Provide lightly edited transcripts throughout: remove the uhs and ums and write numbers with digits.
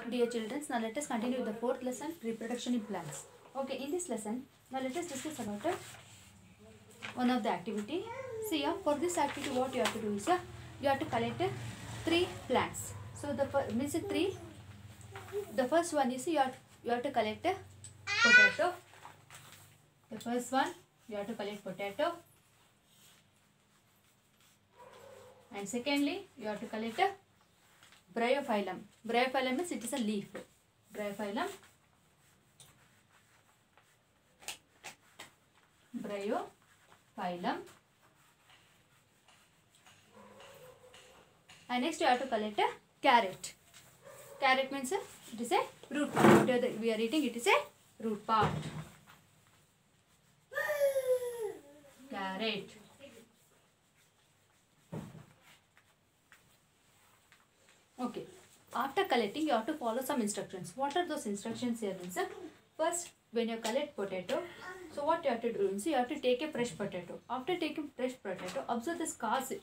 Dear children, now let us continue with the fourth lesson, reproduction in plants. Okay, in this lesson, now let us discuss about one of the activity. See, for this activity, what you have to do is, you have to collect 3 plants. So the first one is you have to collect potato. The first one you have to collect potato, and secondly you have to collect bryophyllum. Bryophyllum means it is a leaf. Bryophyllum. And next you have to collect a carrot. Carrot means it is a root part. Whatever we are eating, it is a root part. Carrot. Okay. After collecting, you have to follow some instructions. What are those instructions here? First, when you collect potato, so what you have to do is you have to take a fresh potato. After taking fresh potato, observe the scars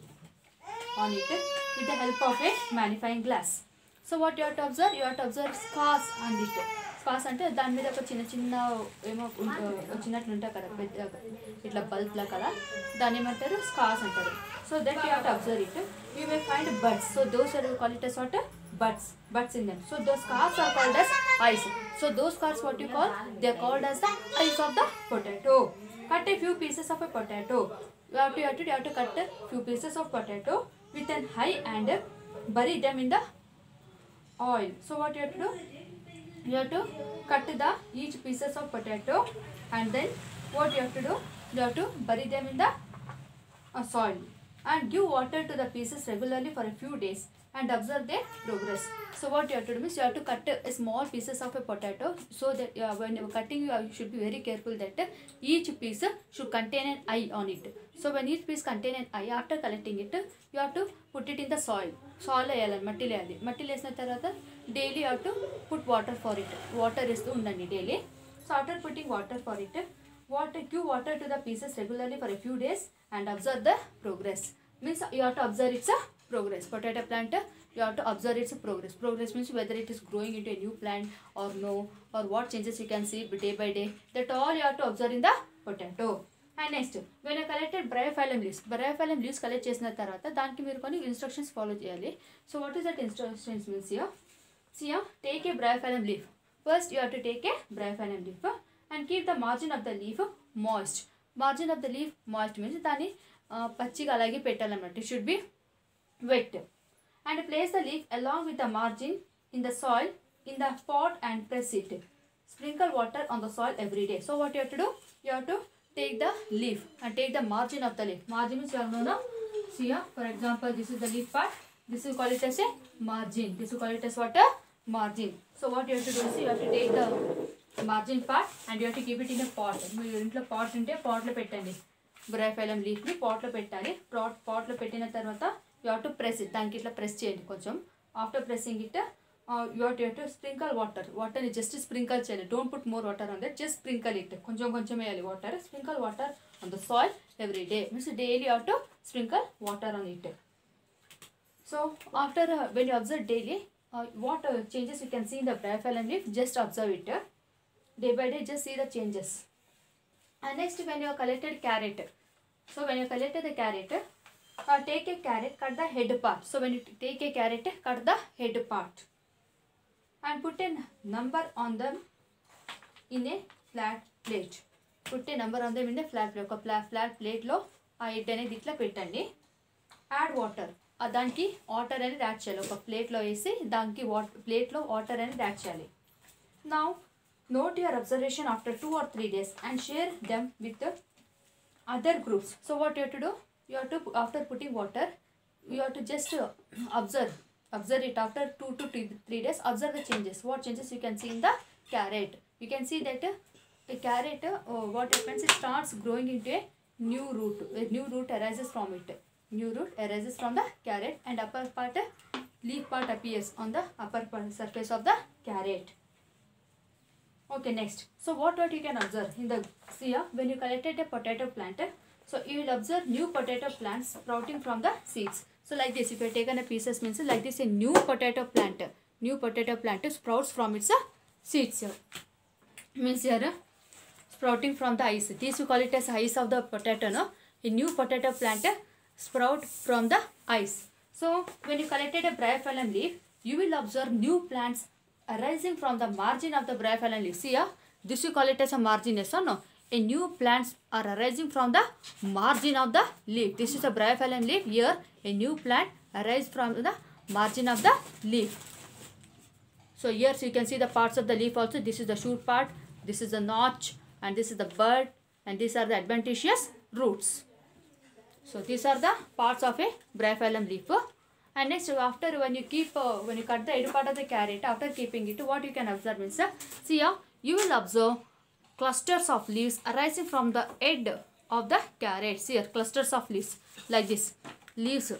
on it with the help of a magnifying glass. So what you have to observe? You have to observe scars on it. Scars అంటే దాని మీద ఒక చిన్న చిన్న ఏమో వచ్చినట్లు ఉంటాయి కదా, పెద్ద ఇట్లా బల్బ్లా కదా, దాన్ని ఏమంటారు? స్కార్స్ అంటారు. So that you have to observe it. You may find buds. So those are called it as what? Buds in them. So those scars are called as eyes. So those scars, what you call? They are called as the eyes of the potato. Cut a few pieces of a potato. You have to cut a few pieces of potato with an eye and bury them in the oil. So what you have to do? You have to cut each pieces of potato, and then what you have to do? You have to bury them in the soil and give water to the pieces regularly for a few days and observe their progress. So what you have to do is you have to cut a small pieces of a potato, so that when you are cutting, you should be very careful that each piece should contain an eye on it. So when each piece contain an eye, after collecting it, you have to put it in the soil. Soil మట్టి వేయాలి. మట్టి వేసిన తర్వాత daily you have to put water for it. Water ఇస్తూ ఉండండి daily. So after putting water for it, give water to the pieces regularly for a few days and observe the progress. Means you have to observe its progress. Potato plant, you have to observe its progress. Progress means whether it is growing into a new plant or no, or what changes you can see day by day. That all you have to observe in the potato. And next, when you collected bryophyllum leaves collect చేసిన తర్వాత దానికి మీరు కొన్ని instructions follow చేయాలి. So what is that instructions means here? See here, take a bryophyllum leaf. First you have to take a bryophyllum leaf and keep the margin of the leaf moist. Margin of the leaf moist means దాన్ని పచ్చిగా అలాగే పెట్టాలన్నమాట. It should be wet. And place the leaf along with the margin in the soil in the pot and press it. Sprinkle water on the soil every day. So what you have to do? You have to take the leaf and take the margin of the leaf. Margin means you have to know. See here, for example, this is the leaf part. This is called it as a margin. This is called it as what? A margin. So what you have to do is you have to take the margin part and you have to keep it in a pot. మీరు ఇంట్లో pot ఉంటే పాట్లో పెట్టండి. bryophyllum leaf ని పాట్లో పెట్టాలి. పాట్లో పెట్టిన తర్వాత you have to press it. దానికి ఇట్లా ప్రెస్ చేయండి కొంచెం. After pressing it, you have to sprinkle water. Water ni just sprinkle చేయాలి. Don't put more water on that. Just sprinkle it. కొంచెం వేయాలి water. Sprinkle water on the soil every day. Means daily you have to sprinkle water on it. So after when you observe daily, what changes you can see in the bryophyllum leaf, just observe it. Day by day, just see the changes. And next, when you have collected carrot, so when you collected the carrot, take a carrot, cut the head part. So when you take a carrot, cut the head part and put a number on them in a flat plate. Put a number on them in a flat plate. Flat plate లో ఆ head అనేది ఇట్లా పెట్టండి. Add water. దానికి water అనేది add చేయాలి. ఒక ప్లేట్లో వేసి దానికి ప్లేట్లో వాటర్ అనేది యాడ్ చేయాలి. Now note your observation after 2 or 3 days and share them with other groups. So what you have to do? You have to, after putting water, you have to just observe it after 2 to 3 days. Observe the changes. What changes you can see in the carrot? You can see that a carrot, what happens, it starts growing into a new root. A new root arises from it. New root arises from the carrot and upper part, leaf part appears on the upper surface of the carrot. Okay, next. So what you can observe in the, see here, when you collected a potato plant, so you will observe new potato plants sprouting from the seeds. So like this, if you have taken a pieces, means like this, a new potato plant. new potato plant sprouts from its seeds here. Means here sprouting from the eyes. This we call it as eyes of the potato. No, a new potato plant sprout from the eyes. So when you collected a bryophyllum leaf, you will observe new plants arising from the margin of the bryophyllum leaf. See here, this we call it as a margin. Yes or no? A new plants are arising from the margin of the leaf. This is a bryophyllum leaf. Here a new plant arises from the margin of the leaf. So here you can see the parts of the leaf also. This is the shoot part, this is the notch, and this is the bud, and these are the adventitious roots. So these are the parts of a bryophyllum leaf. And next, after when you cut the head part of the carrot, after keeping it, what you can observe is, see here, you will observe clusters of leaves arising from the head of the carrot. See here, clusters of leaves like this. Leaves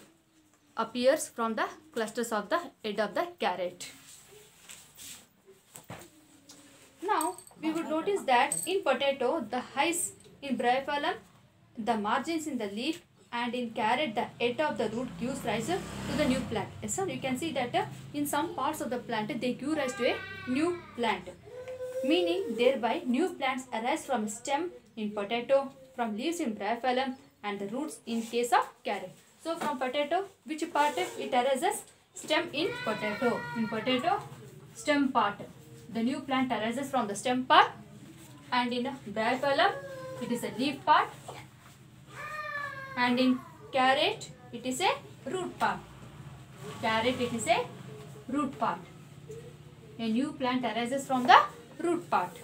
appears from the clusters of the head of the carrot. Now, we would notice that in potato, the heights in bryophyllum, the margins in the leaf, and in carrot, the head of the root gives rise to the new plant. Yes, so you can see that in some parts of the plant, they give rise to a new plant. Meaning, thereby, new plants arise from stem in potato, from leaves in bryophyllum, and the roots in case of carrot. So, from potato, which part it arises? Stem in potato. In potato, stem part. The new plant arises from the stem part, and in bryophyllum, it is a leaf part, and in carrot, it is a root part. Carrot, it is a root part. A new plant arises from the root part.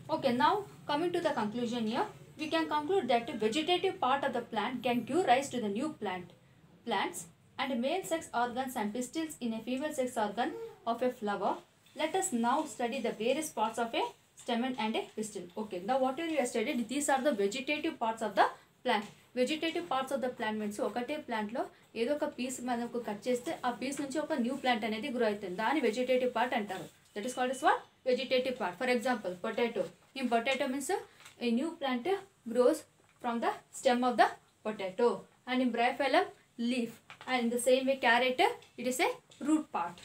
Okay, now coming to the conclusion here, we can conclude that the vegetative part of the plant can give rise to the new plants and male sex organs and pistils in a female sex organ of a flower. Let us now study the various parts of a stamen and a pistil. Okay, now whatever you have studied, these are the vegetative parts of the plant. Vegetative parts of the plant means ఒకటే plant లో ఏదో ఒక piece మనకు cut చేస్తే ఆ piece నుంచి ఒక new plant అనేది గ్రో అవుతుంది. దాని వెజిటేటివ్ పార్ట్ అంటారు. That is called as what? Vegetative part. For example, potato. In potato means a new plant grows from the stem of the potato. And in bryophyllum, leaf. And in the same way, carrot, it is a root part.